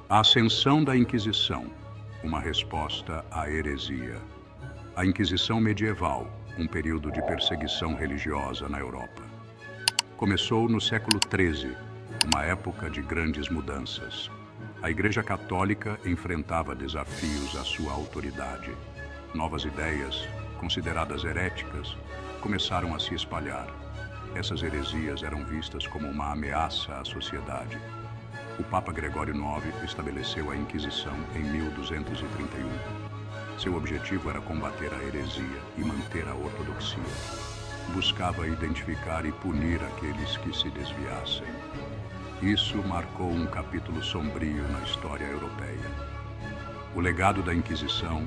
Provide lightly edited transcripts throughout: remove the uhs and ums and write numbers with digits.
A ascensão da Inquisição, uma resposta à heresia. A Inquisição medieval, um período de perseguição religiosa na Europa. Começou no século XIII, uma época de grandes mudanças. A Igreja Católica enfrentava desafios à sua autoridade. Novas ideias, consideradas heréticas, começaram a se espalhar. Essas heresias eram vistas como uma ameaça à sociedade. O Papa Gregório IX estabeleceu a Inquisição em 1231. Seu objetivo era combater a heresia e manter a ortodoxia. Buscava identificar e punir aqueles que se desviassem. Isso marcou um capítulo sombrio na história europeia. O legado da Inquisição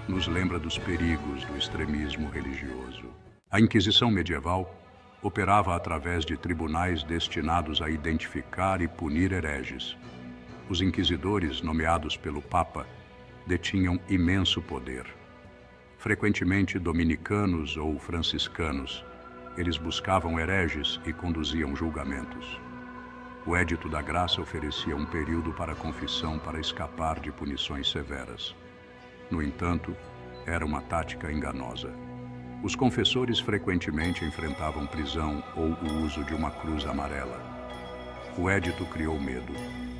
nos lembra dos perigos do extremismo religioso. A Inquisição medieval operava através de tribunais destinados a identificar e punir hereges. Os inquisidores, nomeados pelo Papa, detinham imenso poder. Frequentemente dominicanos ou franciscanos, eles buscavam hereges e conduziam julgamentos. O Édito da Graça oferecia um período para confissão para escapar de punições severas. No entanto, era uma tática enganosa. Os confessores frequentemente enfrentavam prisão ou o uso de uma cruz amarela. O Édito criou medo,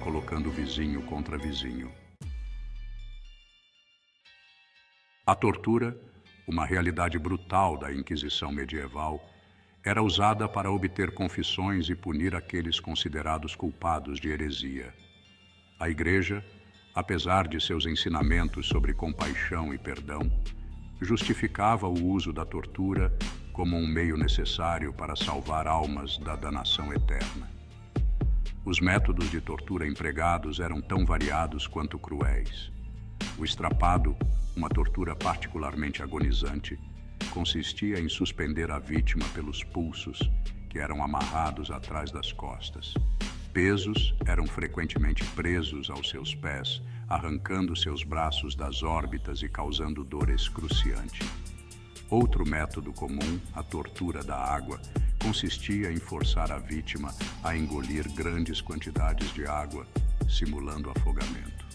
colocando vizinho contra vizinho. A tortura, uma realidade brutal da Inquisição medieval, era usada para obter confissões e punir aqueles considerados culpados de heresia. A Igreja, apesar de seus ensinamentos sobre compaixão e perdão, justificava o uso da tortura como um meio necessário para salvar almas da danação eterna. Os métodos de tortura empregados eram tão variados quanto cruéis. O estrapado, uma tortura particularmente agonizante, consistia em suspender a vítima pelos pulsos, que eram amarrados atrás das costas. Pesos eram frequentemente presos aos seus pés, arrancando seus braços das órbitas e causando dor excruciante. Outro método comum, a tortura da água, consistia em forçar a vítima a engolir grandes quantidades de água, simulando afogamento.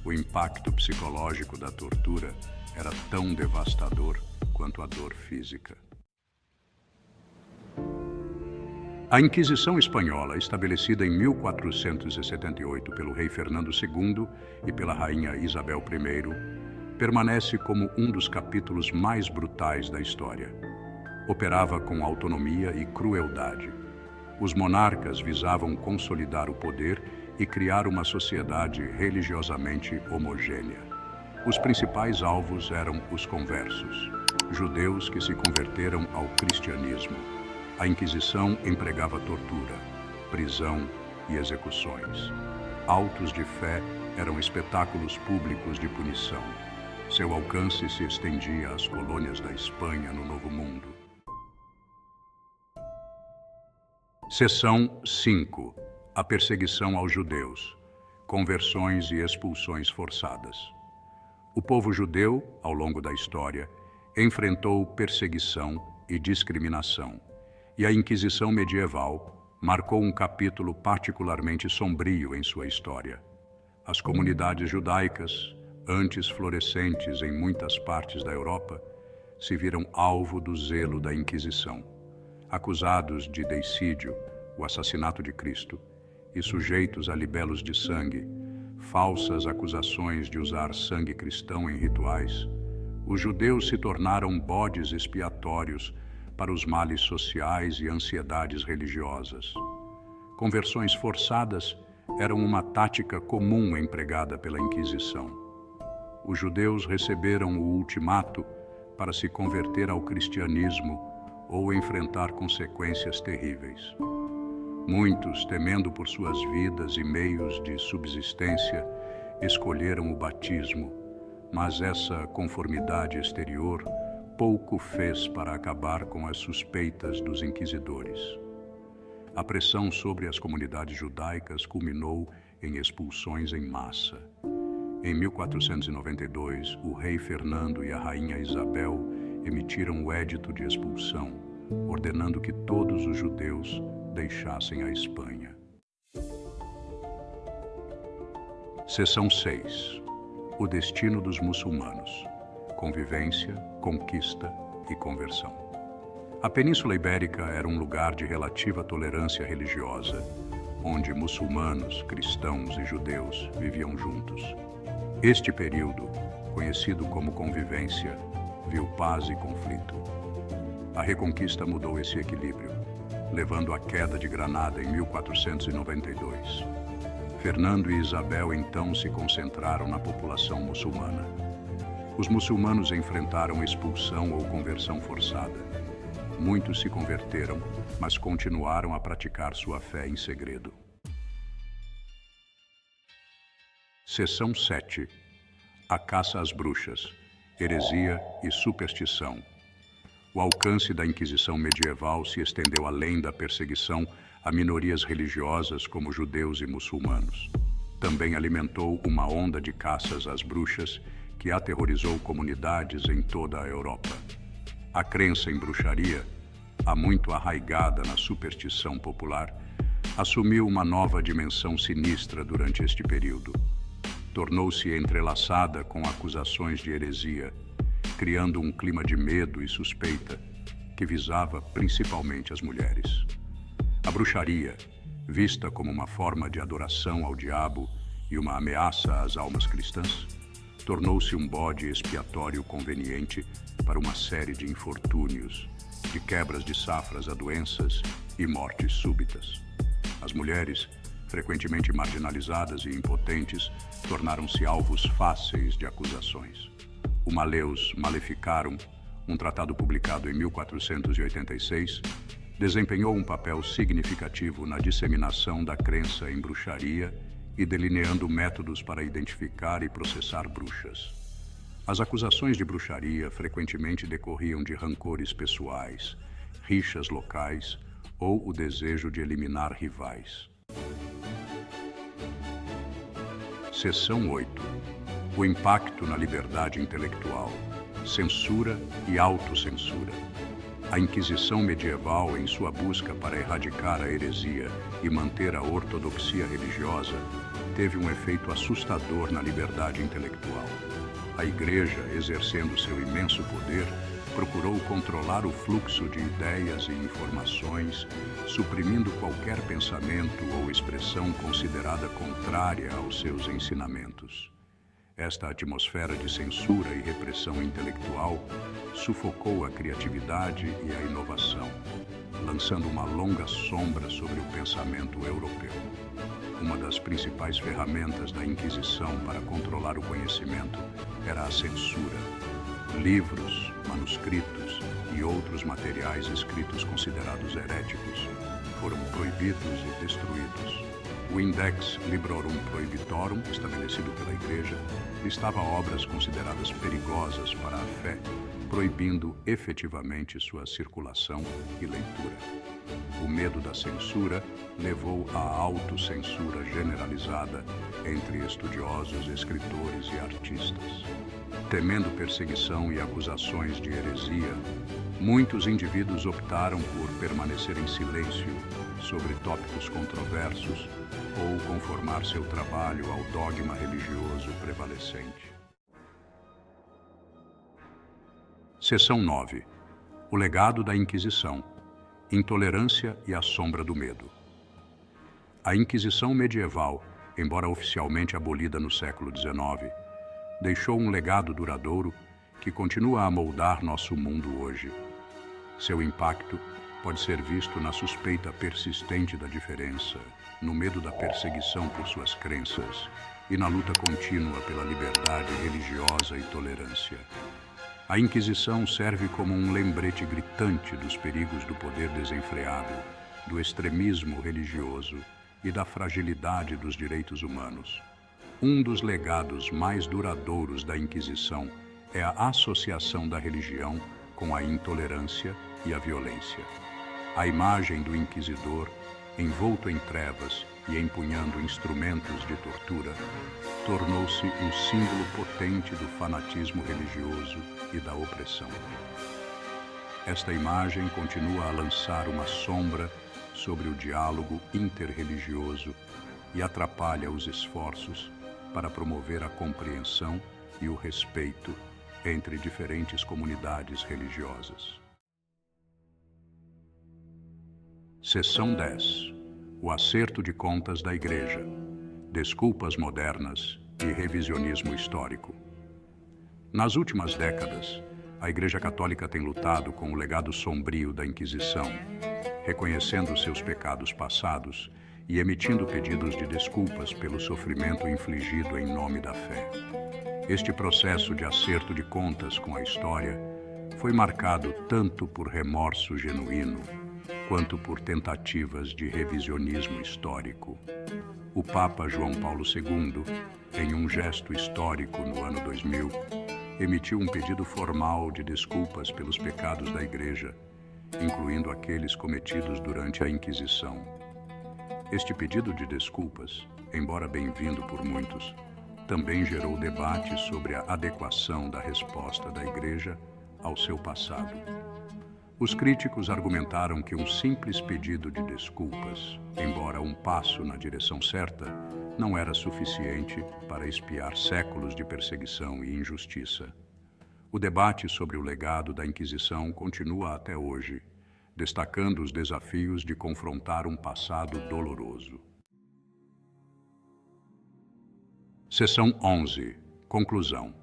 O impacto psicológico da tortura era tão devastador quanto a dor física. A Inquisição Espanhola, estabelecida em 1478 pelo rei Fernando II e pela rainha Isabel I, permanece como um dos capítulos mais brutais da história. Operava com autonomia e crueldade. Os monarcas visavam consolidar o poder e criar uma sociedade religiosamente homogênea. Os principais alvos eram os conversos, judeus que se converteram ao cristianismo. A Inquisição empregava tortura, prisão e execuções. Autos de fé eram espetáculos públicos de punição. Seu alcance se estendia às colônias da Espanha no Novo Mundo. Seção 5. A perseguição aos judeus. Conversões e expulsões forçadas. O povo judeu, ao longo da história, enfrentou perseguição e discriminação. E a Inquisição medieval marcou um capítulo particularmente sombrio em sua história. As comunidades judaicas, antes florescentes em muitas partes da Europa, se viram alvo do zelo da Inquisição. Acusados de deicídio, o assassinato de Cristo, e sujeitos a libelos de sangue, falsas acusações de usar sangue cristão em rituais, os judeus se tornaram bodes expiatórios para os males sociais e ansiedades religiosas. Conversões forçadas eram uma tática comum empregada pela Inquisição. Os judeus receberam o ultimato para se converter ao cristianismo ou enfrentar consequências terríveis. Muitos, temendo por suas vidas e meios de subsistência, escolheram o batismo, mas essa conformidade exterior pouco fez para acabar com as suspeitas dos inquisidores. A pressão sobre as comunidades judaicas culminou em expulsões em massa. Em 1492, o rei Fernando e a rainha Isabel emitiram o Édito de Expulsão, ordenando que todos os judeus deixassem a Espanha. Seção 6. O destino dos muçulmanos. Convivência, conquista e conversão. A Península Ibérica era um lugar de relativa tolerância religiosa, onde muçulmanos, cristãos e judeus viviam juntos. Este período, conhecido como convivência, viu paz e conflito. A Reconquista mudou esse equilíbrio, levando à queda de Granada em 1492. Fernando e Isabel então se concentraram na população muçulmana. Os muçulmanos enfrentaram expulsão ou conversão forçada. Muitos se converteram, mas continuaram a praticar sua fé em segredo. Seção 7. A caça às bruxas, heresia e superstição. O alcance da Inquisição medieval se estendeu além da perseguição a minorias religiosas como judeus e muçulmanos. Também alimentou uma onda de caças às bruxas que aterrorizou comunidades em toda a Europa. A crença em bruxaria, há muito arraigada na superstição popular, assumiu uma nova dimensão sinistra durante este período. Tornou-se entrelaçada com acusações de heresia, criando um clima de medo e suspeita que visava principalmente as mulheres. A bruxaria, vista como uma forma de adoração ao diabo e uma ameaça às almas cristãs, tornou-se um bode expiatório conveniente para uma série de infortúnios, de quebras de safras a doenças e mortes súbitas. As mulheres, frequentemente marginalizadas e impotentes, tornaram-se alvos fáceis de acusações. O Maleus Maleficarum, um tratado publicado em 1486, desempenhou um papel significativo na disseminação da crença em bruxaria e delineando métodos para identificar e processar bruxas. As acusações de bruxaria frequentemente decorriam de rancores pessoais, rixas locais ou o desejo de eliminar rivais. Seção 8. O impacto na liberdade intelectual, censura e autocensura. A Inquisição medieval, em sua busca para erradicar a heresia e manter a ortodoxia religiosa, teve um efeito assustador na liberdade intelectual. A Igreja, exercendo seu imenso poder, procurou controlar o fluxo de ideias e informações, suprimindo qualquer pensamento ou expressão considerada contrária aos seus ensinamentos. Esta atmosfera de censura e repressão intelectual sufocou a criatividade e a inovação, lançando uma longa sombra sobre o pensamento europeu. Uma das principais ferramentas da Inquisição para controlar o conhecimento era a censura. Livros, manuscritos e outros materiais escritos considerados heréticos foram proibidos e destruídos. O Index Librorum Prohibitorum, estabelecido pela Igreja, listava obras consideradas perigosas para a fé, proibindo efetivamente sua circulação e leitura. O medo da censura levou à autocensura generalizada entre estudiosos, escritores e artistas. Temendo perseguição e acusações de heresia, muitos indivíduos optaram por permanecer em silêncio sobre tópicos controversos ou conformar seu trabalho ao dogma religioso prevalecente. Seção 9. O legado da Inquisição, intolerância e a sombra do medo. A Inquisição medieval, embora oficialmente abolida no século XIX, deixou um legado duradouro que continua a moldar nosso mundo hoje. Seu impacto pode ser visto na suspeita persistente da diferença, no medo da perseguição por suas crenças e na luta contínua pela liberdade religiosa e tolerância. A Inquisição serve como um lembrete gritante dos perigos do poder desenfreado, do extremismo religioso e da fragilidade dos direitos humanos. Um dos legados mais duradouros da Inquisição é a associação da religião com a intolerância e a violência. A imagem do inquisidor, envolto em trevas e empunhando instrumentos de tortura, tornou-se um símbolo potente do fanatismo religioso e da opressão. Esta imagem continua a lançar uma sombra sobre o diálogo interreligioso e atrapalha os esforços para promover a compreensão e o respeito entre diferentes comunidades religiosas. Seção 10. O acerto de contas da Igreja. Desculpas modernas e revisionismo histórico. Nas últimas décadas, a Igreja Católica tem lutado com o legado sombrio da Inquisição, reconhecendo seus pecados passados e emitindo pedidos de desculpas pelo sofrimento infligido em nome da fé. Este processo de acerto de contas com a história foi marcado tanto por remorso genuíno quanto por tentativas de revisionismo histórico. O Papa João Paulo II, em um gesto histórico no ano 2000, emitiu um pedido formal de desculpas pelos pecados da Igreja, incluindo aqueles cometidos durante a Inquisição. Este pedido de desculpas, embora bem-vindo por muitos, também gerou debate sobre a adequação da resposta da Igreja ao seu passado. Os críticos argumentaram que um simples pedido de desculpas, embora um passo na direção certa, não era suficiente para expiar séculos de perseguição e injustiça. O debate sobre o legado da Inquisição continua até hoje, destacando os desafios de confrontar um passado doloroso. Seção 11. Conclusão.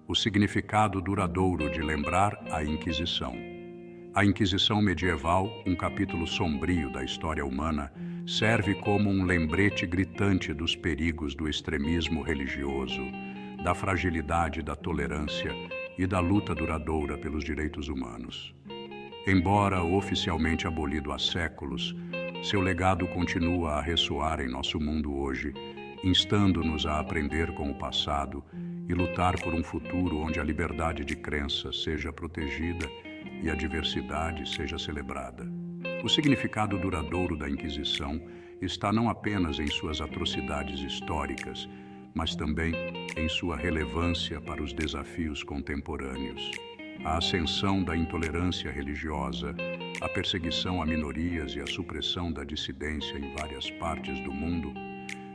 O significado duradouro de lembrar a Inquisição. A Inquisição medieval, um capítulo sombrio da história humana, serve como um lembrete gritante dos perigos do extremismo religioso, da fragilidade da tolerância e da luta duradoura pelos direitos humanos. Embora oficialmente abolido há séculos, seu legado continua a ressoar em nosso mundo hoje, instando-nos a aprender com o passado e lutar por um futuro onde a liberdade de crença seja protegida e a diversidade seja celebrada. O significado duradouro da Inquisição está não apenas em suas atrocidades históricas, mas também em sua relevância para os desafios contemporâneos. A ascensão da intolerância religiosa, a perseguição a minorias e a supressão da dissidência em várias partes do mundo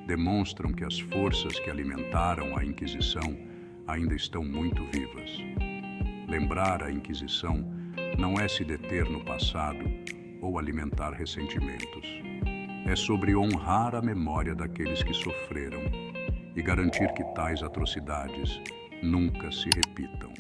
demonstram que as forças que alimentaram a Inquisição ainda estão muito vivas. Lembrar a Inquisição não é se deter no passado ou alimentar ressentimentos. É sobre honrar a memória daqueles que sofreram e garantir que tais atrocidades nunca se repitam.